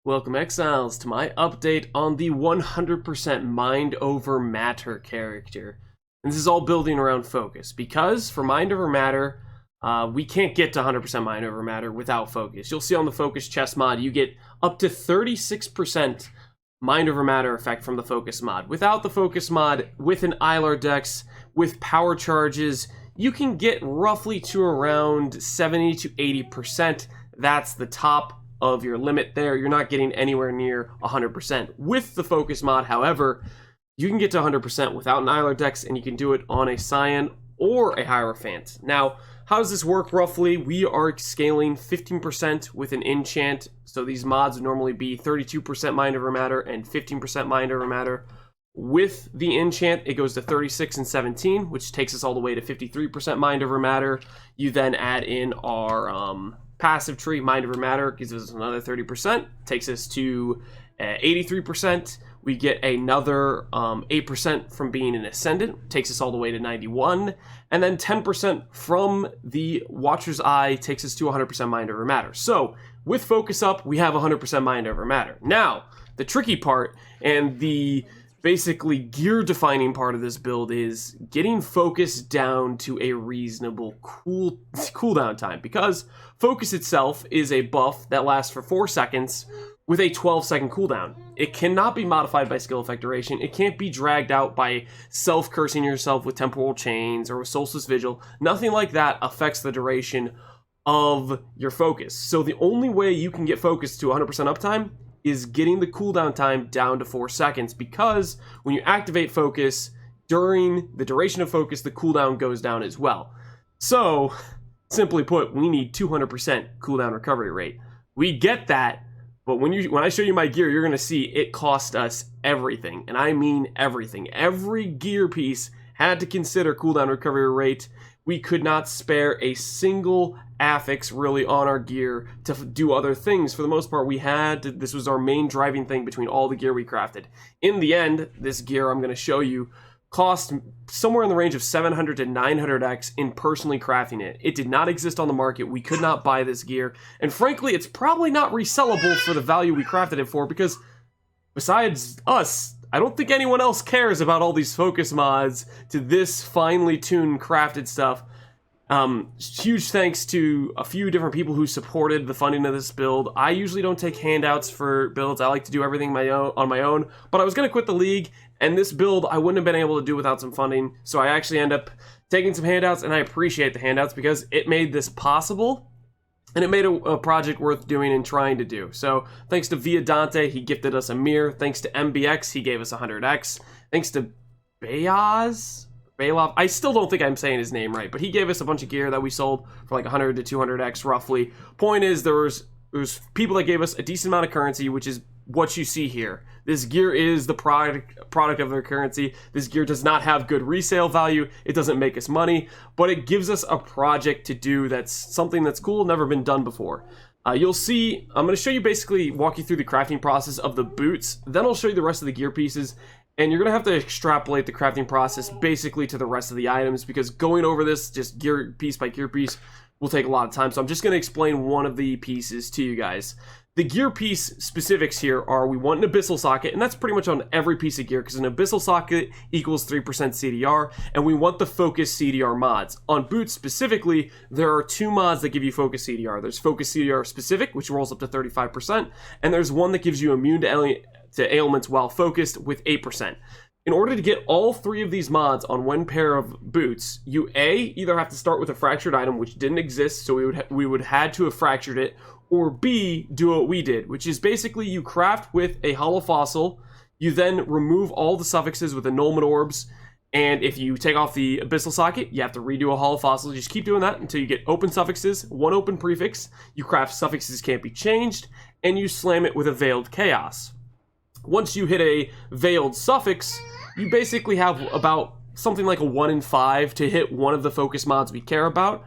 Welcome, Exiles, to my update on the 100% Mind Over Matter character. And this is all building around focus, because for Mind Over Matter, we can't get to 100% Mind Over Matter without focus. You'll see on the Focus Chest mod, you get up to 36% Mind Over Matter effect from the Focus mod. Without the Focus mod, with an Ilar Dex, with power charges, you can get roughly to around 70 to 80%. That's the top of your limit there. You're not getting anywhere near 100%. With the Focus mod, however, you can get to 100% without an Ilar Dex, and you can do it on a Cyan or a Hierophant. Now, how does this work roughly? We are scaling 15% with an enchant, so these mods would normally be 32% Mind Over Matter and 15% Mind Over Matter. With the enchant, it goes to 36 and 17, which takes us all the way to 53% Mind Over Matter. You then add in our passive tree, Mind Over Matter, gives us another 30%, takes us to 83%. We get another 8% from being an Ascendant, takes us all the way to 91, and then 10% from the Watcher's Eye takes us to 100% Mind Over Matter. So, with Focus up, we have 100% Mind Over Matter. Now, the tricky part, and the basically gear-defining part of this build is getting Focus down to a reasonable cooldown time, because Focus itself is a buff that lasts for 4 seconds with a 12-second cooldown. It cannot be modified by skill effect duration. It can't be dragged out by self-cursing yourself with Temporal Chains or with Solstice Vigil. Nothing like that affects the duration of your Focus. So the only way you can get Focus to 100% uptime is getting the cooldown time down to 4 seconds, because when you activate Focus, during the duration of Focus, the cooldown goes down as well. So, simply put, we need 200% cooldown recovery rate. We get that, but when I show you my gear, you're going to see it cost us everything, and I mean everything. Every gear piece had to consider cooldown recovery rate. We could not spare a single affix really on our gear to do other things. For the most part, this was our main driving thing between all the gear we crafted. In the end, this gear I'm going to show you cost somewhere in the range of 700 to 900x in personally crafting it. It did not exist on the market. We could not buy this gear. And frankly, it's probably not resellable for the value we crafted it for, because besides us, I don't think anyone else cares about all these Focus mods to this finely tuned crafted stuff. Huge thanks to a few different people who supported the funding of this build. I usually don't take handouts for builds. I like to do everything on my own, but I was going to quit the league, and this build I wouldn't have been able to do without some funding, so I actually end up taking some handouts, and I appreciate the handouts because it made this possible. And it made a project worth doing and trying to do. So, thanks to Viadante, he gifted us a mirror. Thanks to MBX, he gave us 100x. Thanks to Bayloff, I still don't think I'm saying his name right, but he gave us a bunch of gear that we sold for like 100 to 200x roughly. Point is, there was people that gave us a decent amount of currency, which is what you see here. This gear is the product of their currency. This gear does not have good resale value. It doesn't make us money, but it gives us a project to do that's something that's cool, never been done before. You'll see, I'm going to show you basically, walk you through the crafting process of the boots, then I'll show you the rest of the gear pieces, and you're going to have to extrapolate the crafting process basically to the rest of the items, because going over this just gear piece by gear piece will take a lot of time. So I'm just going to explain one of the pieces to you guys. The gear piece specifics here are, we want an Abyssal socket, and that's pretty much on every piece of gear, because an Abyssal socket equals 3% CDR, and we want the Focus CDR mods. On boots specifically, there are 2 mods that give you Focus CDR. There's Focus CDR specific, which rolls up to 35%, and there's one that gives you immune to ailments while focused with 8%. In order to get all 3 of these mods on one pair of boots, you either have to start with a fractured item, which didn't exist, so we would had to have fractured it, or B, do what we did, which is basically you craft with a hollow fossil, you then remove all the suffixes with annulment orbs, and if you take off the Abyssal socket, you have to redo a hollow fossil. You just keep doing that until you get open suffixes, 1 open prefix, you craft suffixes can't be changed, and you slam it with a veiled chaos. Once you hit a veiled suffix, you basically have about something like a 1 in 5 to hit one of the Focus mods we care about.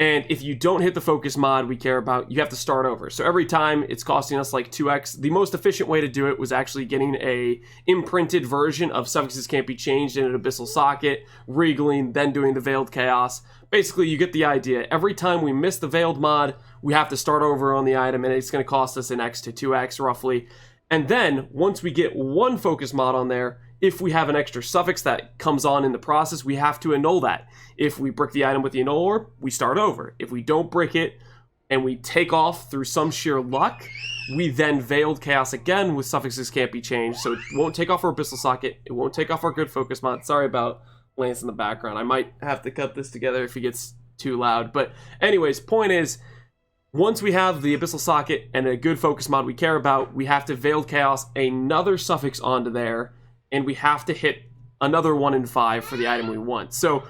And if you don't hit the focus mod we care about, you have to start over. So every time it's costing us like 2x. The most efficient way to do it was actually getting a imprinted version of Suffixes Can't Be Changed in an Abyssal Socket, regling, then doing the Veiled Chaos. Basically, you get the idea. Every time we miss the Veiled mod, we have to start over on the item, and it's going to cost us an x to 2x roughly. And then, once we get one focus mod on there, if we have an extra suffix that comes on in the process, we have to annul that. If we brick the item with the annul orb, we start over. If we don't brick it and we take off through some sheer luck, we then Veiled Chaos again with Suffixes Can't Be Changed. So it won't take off our Abyssal Socket. It won't take off our good focus mod. Sorry about Lance in the background. I might have to cut this together if he gets too loud. But anyways, point is, once we have the Abyssal Socket and a good focus mod we care about, we have to Veiled Chaos another suffix onto there, and we have to hit another 1 in 5 for the item we want. So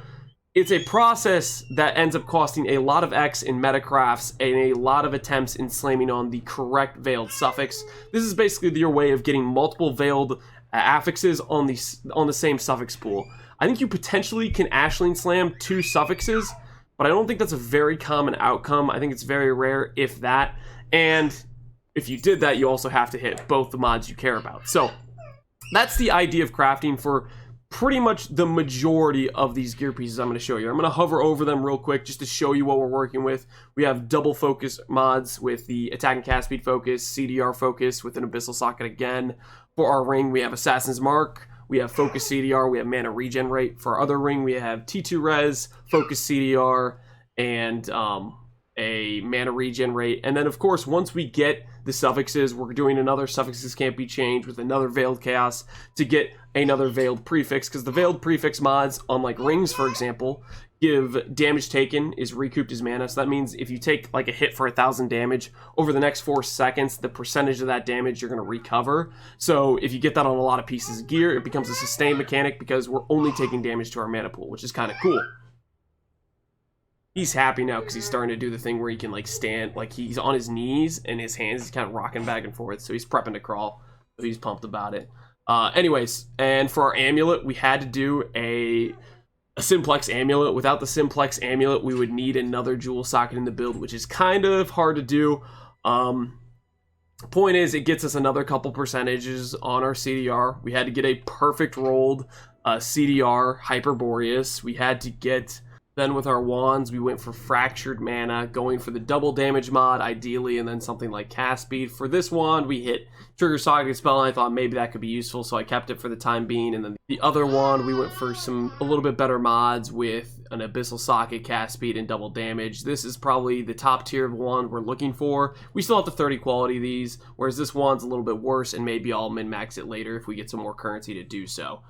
it's a process that ends up costing a lot of X in metacrafts and a lot of attempts in slamming on the correct veiled suffix. This is basically your way of getting multiple veiled affixes on the same suffix pool. I think you potentially can Ashling slam 2 suffixes, but I don't think that's a very common outcome. I think it's very rare, if that. And if you did that, you also have to hit both the mods you care about. So that's the idea of crafting for pretty much the majority of these gear pieces I'm going to show you. I'm going to hover over them real quick just to show you what we're working with. We have double focus mods with the attack and cast speed focus, CDR focus with an Abyssal Socket again. For our ring, we have Assassin's Mark, we have focus CDR, we have mana regen rate. For our other ring, we have T2 res, focus CDR, and a mana regen rate. And then, of course, once we get the suffixes, we're doing another Suffixes Can't Be Changed with another Veiled Chaos to get another Veiled Prefix, because the Veiled Prefix mods on like rings, for example, give damage taken is recouped as mana. So that means if you take like a hit for 1,000 damage, over the next 4 seconds, the percentage of that damage you're going to recover. So if you get that on a lot of pieces of gear, it becomes a sustained mechanic because we're only taking damage to our mana pool, which is kind of cool. He's happy now because he's starting to do the thing where he can like stand, like he's on his knees and his hands, he's kind of rocking back and forth. So he's prepping to crawl. So he's pumped about it. Anyways, and for our amulet, we had to do a simplex amulet. Without the simplex amulet, we would need another jewel socket in the build, which is kind of hard to do. Point is, it gets us another couple percentages on our CDR. We had to get a perfect rolled CDR Hyperboreus. We had to get... Then with our wands, we went for Fractured Mana, going for the double damage mod, ideally, and then something like Cast Speed. For this wand, we hit Trigger Socket Spell, and I thought maybe that could be useful, so I kept it for the time being. And then the other wand, we went for a little bit better mods with an Abyssal Socket, Cast Speed, and double damage. This is probably the top tier of wand we're looking for. We still have the 30 quality of these, whereas this wand's a little bit worse, and maybe I'll min-max it later if we get some more currency to do so.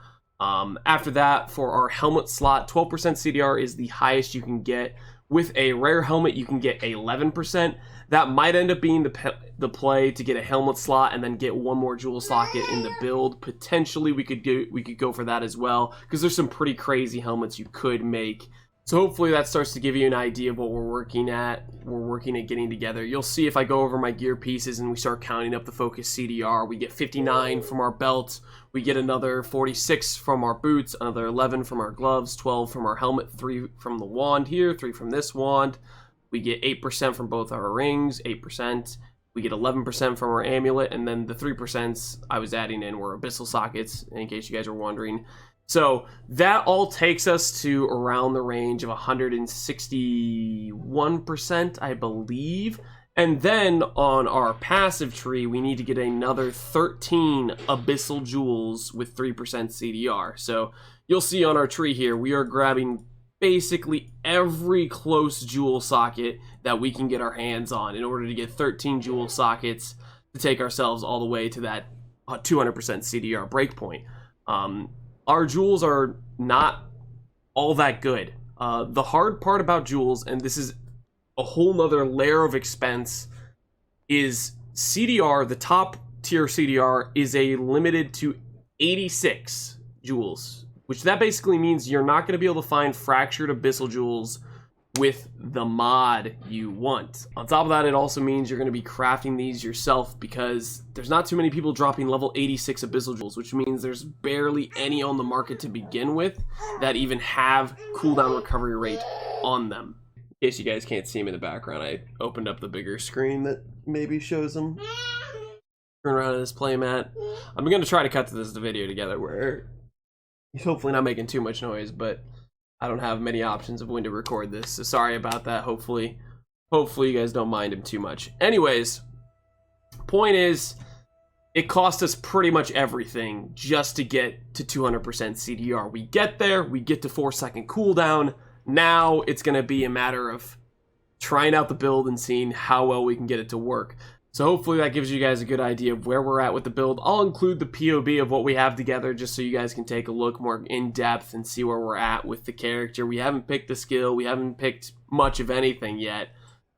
After that, for our helmet slot, 12% CDR is the highest you can get. With a rare helmet, you can get 11%. That might end up being the play to get a helmet slot and then get one more jewel socket in the build. Potentially, we could go for that as well, because there's some pretty crazy helmets you could make. So hopefully that starts to give you an idea of what we're working at. We're working at getting together. You'll see if I go over my gear pieces and we start counting up the focus CDR. We get 59 from our belt. We get another 46 from our boots, another 11 from our gloves, 12 from our helmet, 3 from the wand here, 3 from this wand. We get 8% from both our rings, 8%. We get 11% from our amulet, and then the 3% I was adding in were Abyssal Sockets, in case you guys are wondering. So that all takes us to around the range of 161%, I believe. And then on our passive tree, we need to get another 13 Abyssal Jewels with 3% CDR. So you'll see on our tree here, we are grabbing basically every close jewel socket that we can get our hands on in order to get 13 jewel sockets to take ourselves all the way to that 200% CDR breakpoint. Our jewels are not all that good. The hard part about jewels, and this is a whole nother layer of expense, is CDR, the top tier CDR, is limited to 86 jewels, which that basically means you're not going to be able to find fractured abyssal jewels with the mod you want. On top of that, it also means you're going to be crafting these yourself, because there's not too many people dropping level 86 abyssal jewels, which means there's barely any on the market to begin with that even have cooldown recovery rate on them. In case you guys can't see him in the background, I opened up the bigger screen that maybe shows him. Turn around in this playmat. I'm going to try to cut this video together where he's hopefully not making too much noise, but I don't have many options of when to record this, so sorry about that. Hopefully you guys don't mind him too much. Anyways, point is, it cost us pretty much everything just to get to 200% CDR. We get there, we get to 4-second cooldown. Now it's going to be a matter of trying out the build and seeing how well we can get it to work. So hopefully that gives you guys a good idea of where we're at with the build. I'll include the POV of what we have together just so you guys can take a look more in depth and see where we're at with the character. We haven't picked the skill, we haven't picked much of anything yet,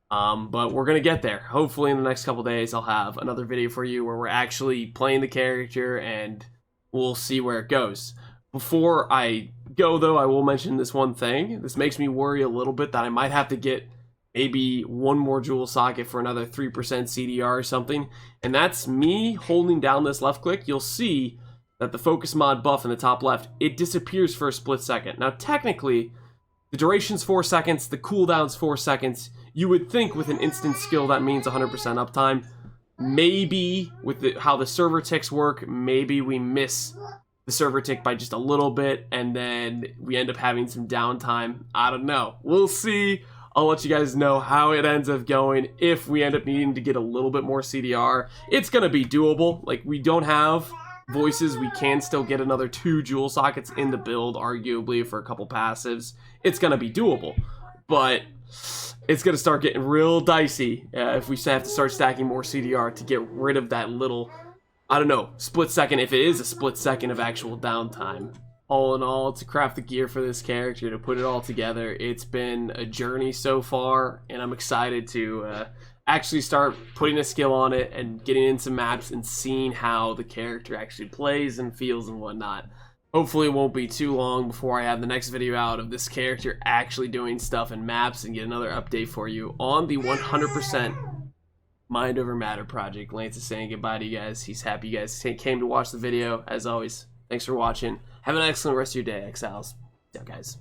but we're going to get there. Hopefully in the next couple days I'll have another video for you where we're actually playing the character and we'll see where it goes. Before I go though, I will mention this one thing. This makes me worry a little bit that I might have to get maybe one more jewel socket for another 3% CDR or something, and that's me holding down this left click. You'll see that the focus mod buff in the top left, it disappears for a split second. Now technically, the duration's 4 seconds, the cooldown's 4 seconds. You would think with an instant skill that means 100% uptime. Maybe with how the server ticks work, maybe we miss the server tick by just a little bit, and then we end up having some downtime. I don't know. We'll see. I'll let you guys know how it ends up going. If we end up needing to get a little bit more CDR, it's going to be doable. Like, we don't have voices. We can still get another 2 jewel sockets in the build, arguably, for a couple passives. It's going to be doable. But it's going to start getting real dicey if we have to start stacking more CDR to get rid of that little, I don't know, split second, if it is a split second of actual downtime. All in all, to craft the gear for this character, to put it all together, it's been a journey so far, and I'm excited to actually start putting a skill on it and getting in some maps and seeing how the character actually plays and feels and whatnot. Hopefully it won't be too long before I have the next video out of this character actually doing stuff in maps and get another update for you on the 100% Mind Over Matter project. Lance is saying goodbye to you guys. He's happy you guys came to watch the video. As always, thanks for watching. Have an excellent rest of your day, Exiles. Yeah, guys.